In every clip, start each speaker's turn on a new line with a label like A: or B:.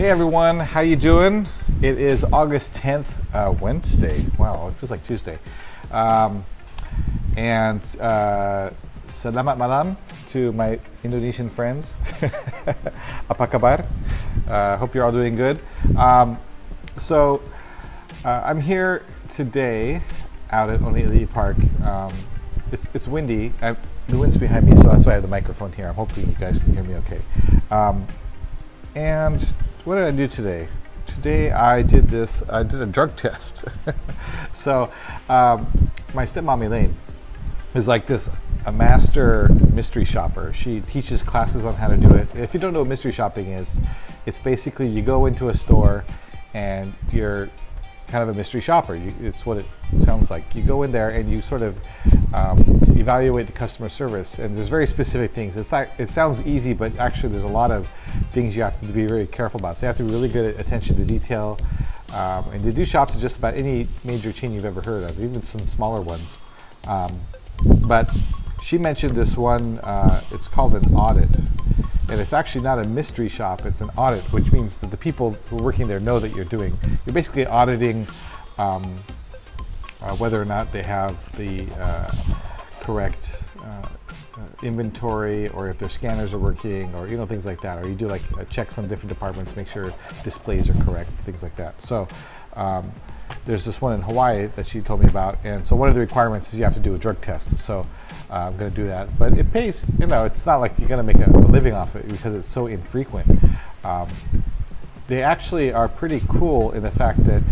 A: Hey everyone, how you doing? It is August 10th, Wednesday. Wow, it feels like Tuesday. Selamat malam to my Indonesian friends. Apa kabar? Hope you're all doing good. I'm here today out at Onili Park. It's windy. The wind's behind me, so that's why I have the microphone here. I'm hoping you guys can hear me okay. And what did I do today? Today I did a drug test. So my stepmom Elaine is like a master mystery shopper. She teaches classes on how to do it. If you don't know what mystery shopping is, it's basically you go into a store and you're kind of a mystery shopper. It's what it sounds like. You go in there and you sort of evaluate the customer service, and there's very specific things. It sounds easy, but actually there's a lot of things you have to be very careful about. So you have to be really good at attention to detail, and they do shops at just about any major chain you've ever heard of, even some smaller ones. But she mentioned this one, it's called an audit. And it's actually not a mystery shop, it's an audit, which means that the people who are working there know that you're basically auditing whether or not they have the correct inventory, or if their scanners are working, or things like that. Or you do like checks on different departments, make sure displays are correct, things like that. So there's this one in Hawaii that she told me about, and so one of the requirements is you have to do a drug test. So I'm going to do that, but it pays. It's not like you're going to make a living off it because it's so infrequent. They actually are pretty cool in the fact that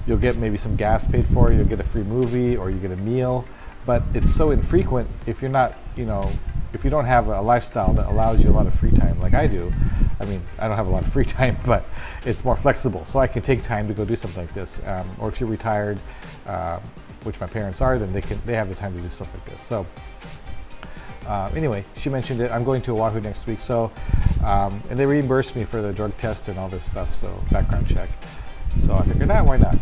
A: you'll get maybe some gas paid for, you'll get a free movie, or you get a meal, but it's so infrequent if you're not, if you don't have a lifestyle that allows you a lot of free time like I do. I mean, I don't have a lot of free time, but it's more flexible, so I can take time to go do something like this. Or if you're retired, which my parents are, then they have the time to do stuff like this. So anyway, she mentioned it. I'm going to Oahu next week, so and they reimbursed me for the drug test and all this stuff, so background check. So I figured, why not?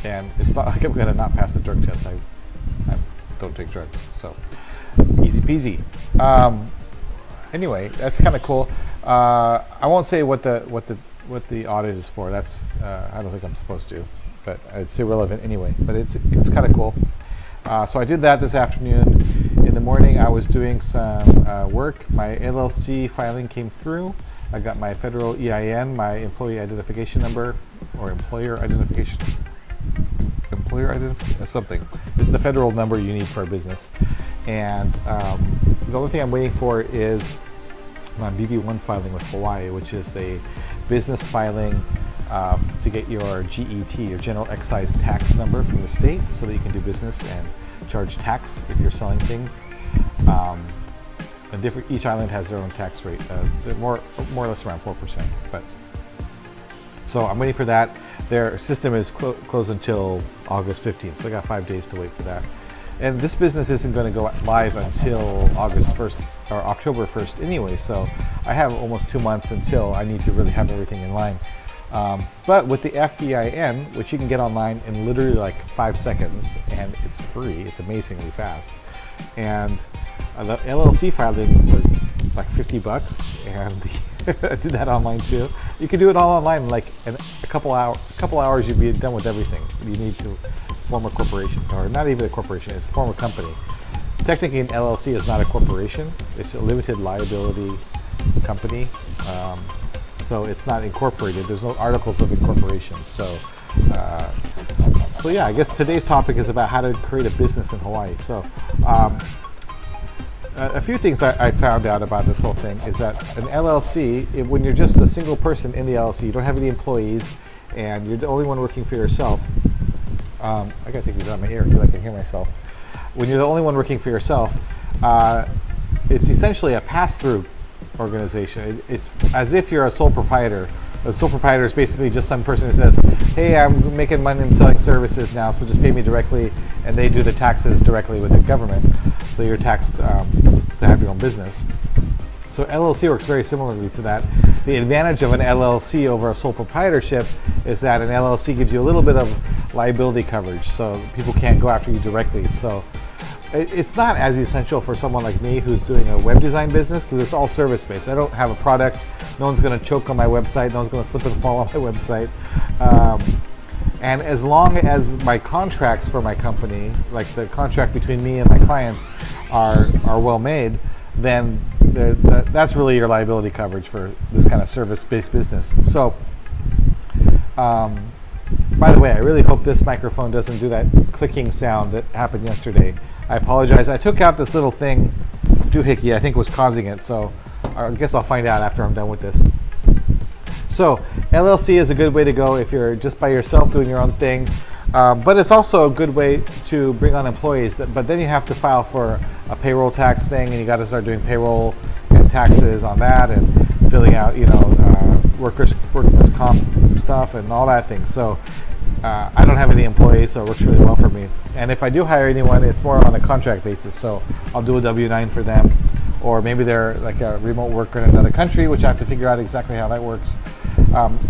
A: And it's not like I'm going to not pass the drug test. I don't take drugs, so easy peasy. Anyway, that's kind of cool. I won't say what the audit is for. That's I don't think I'm supposed to, but it's irrelevant anyway. But it's kind of cool. So I did that this afternoon. In the morning, I was doing some work. My LLC filing came through. I got my federal EIN, my employee identification number, or employer identification, something. It's the federal number you need for a business. And the only thing I'm waiting for is my BB1 filing with Hawaii, which is the business filing to get your GET, your General Excise Tax number from the state, so that you can do business and charge tax if you're selling things. And each island has their own tax rate. They're more or less around 4%. But so I'm waiting for that. Their system is closed until August 15th, so I got 5 days to wait for that. And this business isn't going to go live until August 1st or October 1st anyway. So I have almost 2 months until I need to really have everything in line. But with the FEIN, which you can get online in literally like 5 seconds, and it's free, it's amazingly fast. And the LLC filing was like $50, and I did that online too. You can do it all online, like in a couple hours you'd be done with everything. You need to form a corporation, or not even a corporation, it's form a company. Technically an LLC is not a corporation, it's a limited liability company. So it's not incorporated. There's no articles of incorporation. So yeah, I guess today's topic is about how to create a business in Hawaii. So a few things I found out about this whole thing is that an LLC, when you're just a single person in the LLC, you don't have any employees, and you're the only one working for yourself. I gotta take these out of my ear so I can hear myself. When you're the only one working for yourself, it's essentially a pass-through organization. It's as if you're a sole proprietor. A sole proprietor is basically just some person who says, hey, I'm making money, I'm selling services now, so just pay me directly, and they do the taxes directly with the government. So you're taxed to have your own business. So LLC works very similarly to that. The advantage of an LLC over a sole proprietorship is that an LLC gives you a little bit of liability coverage, so people can't go after you directly. So it's not as essential for someone like me who's doing a web design business, because it's all service-based. I don't have a product. No one's going to choke on my website. No one's going to slip and fall on my website. And as long as my contracts for my company, like the contract between me and my clients, are well made, then that's really your liability coverage for this kind of service-based business. So, by the way, I really hope this microphone doesn't do that clicking sound that happened yesterday. I apologize. I took out this little thing, doohickey, I think was causing it, so I guess I'll find out after I'm done with this. So, LLC is a good way to go if you're just by yourself doing your own thing, but it's also a good way to bring on employees. But then you have to file for a payroll tax thing, and you got to start doing payroll and taxes on that, and filling out, workers' comp stuff and all that thing. So I don't have any employees, so it works really well for me. And if I do hire anyone, it's more on a contract basis. So I'll do a W-9 for them, or maybe they're like a remote worker in another country, which I have to figure out exactly how that works.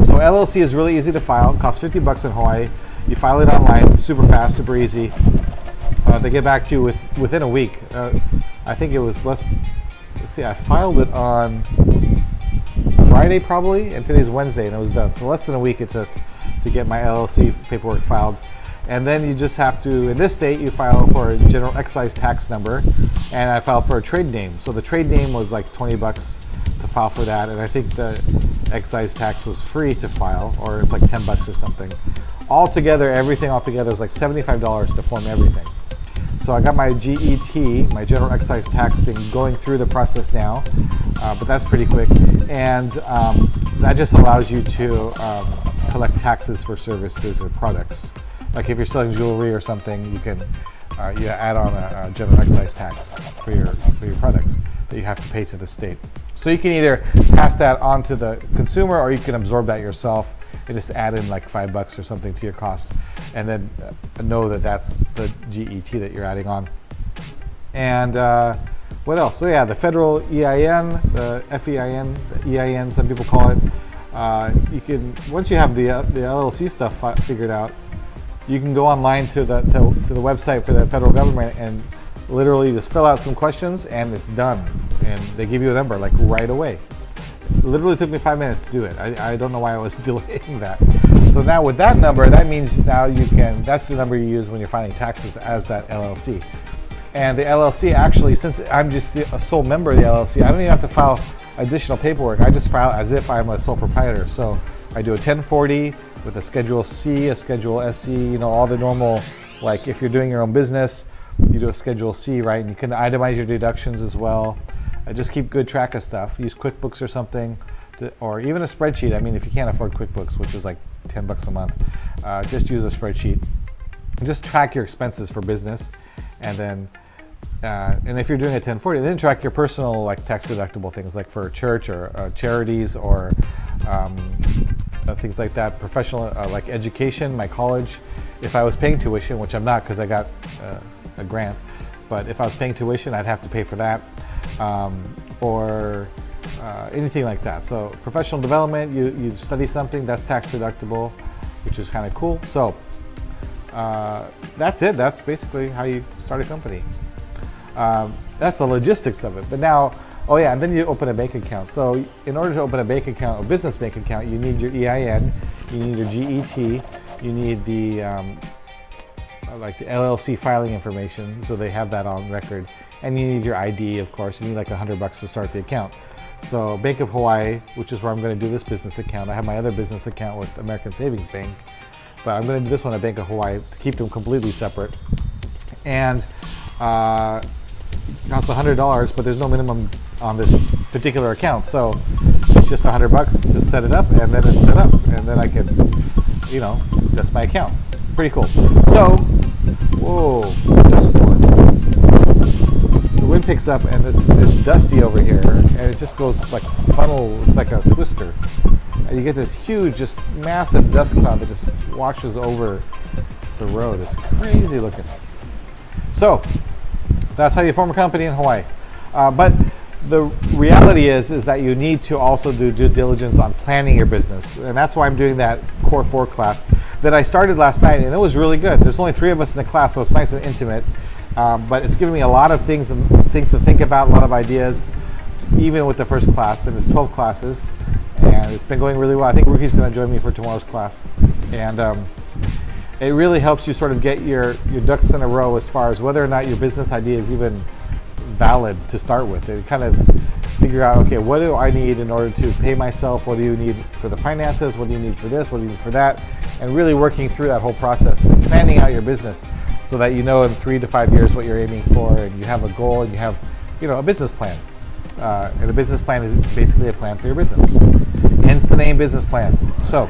A: So LLC is really easy to file. It costs $50 in Hawaii. You file it online, super fast, super easy. They get back to you within a week. I think it was let's see, I filed it on Friday probably, and today's Wednesday, and it was done. So less than a week it took to get my LLC paperwork filed. And then you just have to, in this state, you file for a general excise tax number, and I filed for a trade name. So the trade name was like $20 to file for that, and I think the excise tax was free to file, or like $10 or something. Everything altogether was like $75 to form everything. So I got my GET, my general excise tax thing, going through the process now, but that's pretty quick. And that just allows you to collect taxes for services or products. Like if you're selling jewelry or something, you can you add on a general excise tax for your products that you have to pay to the state. So you can either pass that on to the consumer, or you can absorb that yourself and just add in like $5 or something to your cost, and then know that that's the GET that you're adding on. And what else? So yeah, the federal EIN, the FEIN, the EIN, some people call it. You can, once you have the LLC stuff figured out, you can go online to the website for the federal government and literally just fill out some questions, and it's done. And they give you a number like right away. It literally took me 5 minutes to do it. I don't know why I was delaying that. So now with that number, that means now that's the number you use when you're filing taxes as that LLC. And the LLC actually, since I'm just a sole member of the LLC, I don't even have to file additional paperwork. I just file as if I'm a sole proprietor. So I do a 1040 with a Schedule C, a Schedule SC, all the normal, like if you're doing your own business, you do a Schedule C, right? And you can itemize your deductions as well. Just keep good track of stuff. Use QuickBooks or something, or even a spreadsheet. I mean, if you can't afford QuickBooks, which is like $10 a month, just use a spreadsheet. And just track your expenses for business, and then, and if you're doing a 1040, then track your personal like tax deductible things, like for church or charities or things like that. Professional, like education, my college. If I was paying tuition, which I'm not because I got a grant, but if I was paying tuition, I'd have to pay for that. Or anything like that. So professional development, you study something, that's tax deductible, which is kind of cool. So that's it. That's basically how you start a company. That's the logistics of it. But now, oh yeah, and then you open a bank account. So in order to open a bank account, a business bank account, you need your EIN, you need your GET, you need the like the LLC filing information, so they have that on record. And you need your ID, of course. You need like $100 to start the account. So Bank of Hawaii, which is where I'm going to do this business account. I have my other business account with American Savings Bank, but I'm going to do this one at Bank of Hawaii to keep them completely separate. And it costs $100, but there's no minimum on this particular account. So it's just $100 to set it up, and then it's set up, and then I can, that's my account. Pretty cool. So, whoa, dust storm. The wind picks up, and it's dusty over here, and it just goes like funnel. It's like a twister, and you get this huge, just massive dust cloud that just washes over the road. It's crazy looking. So that's how you form a company in Hawaii. But the reality is that you need to also do due diligence on planning your business, and that's why I'm doing that Core 4 class that I started last night, and it was really good. There's only 3 of us in the class, so it's nice and intimate. But it's given me a lot of things to think about, a lot of ideas, even with the first class. And it's 12 classes, and it's been going really well. I think Ruki's going to join me for tomorrow's class. And it really helps you sort of get your ducks in a row as far as whether or not your business idea is even valid to start with. It kind of figure out, okay, what do I need in order to pay myself? What do you need for the finances? What do you need for this? What do you need for that? And really working through that whole process and planning out your business so that you know in 3 to 5 years what you're aiming for, and you have a goal, and you have, a business plan. And a business plan is basically a plan for your business. Hence the name business plan. So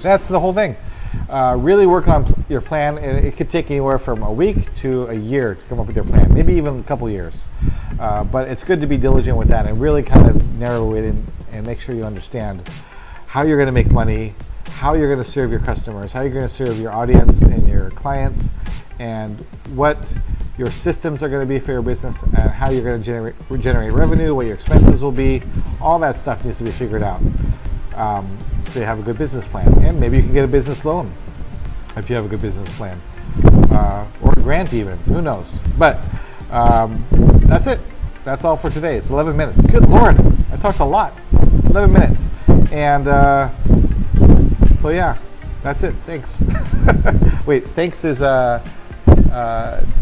A: that's the whole thing. Really work on your plan, and it could take anywhere from a week to a year to come up with your plan, maybe even a couple years. But it's good to be diligent with that and really kind of narrow it in and make sure you understand how you're going to make money, how you're going to serve your customers, how you're going to serve your audience and your clients, and what your systems are going to be for your business, and how you're going to generate revenue, what your expenses will be. All that stuff needs to be figured out. So you have a good business plan, and maybe you can get a business loan if you have a good business plan, or a grant even, who knows. But that's it. That's all for today. It's 11 minutes. Good Lord, I talked a lot. 11 minutes. And so yeah, that's it. Thanks. Wait, thanks is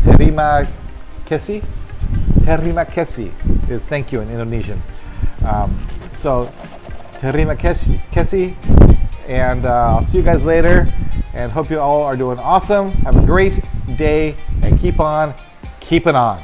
A: terima kasih. Terima kasih is thank you in Indonesian. So terima kasih, and I'll see you guys later, and hope you all are doing awesome. Have a great day, and keep on keeping on.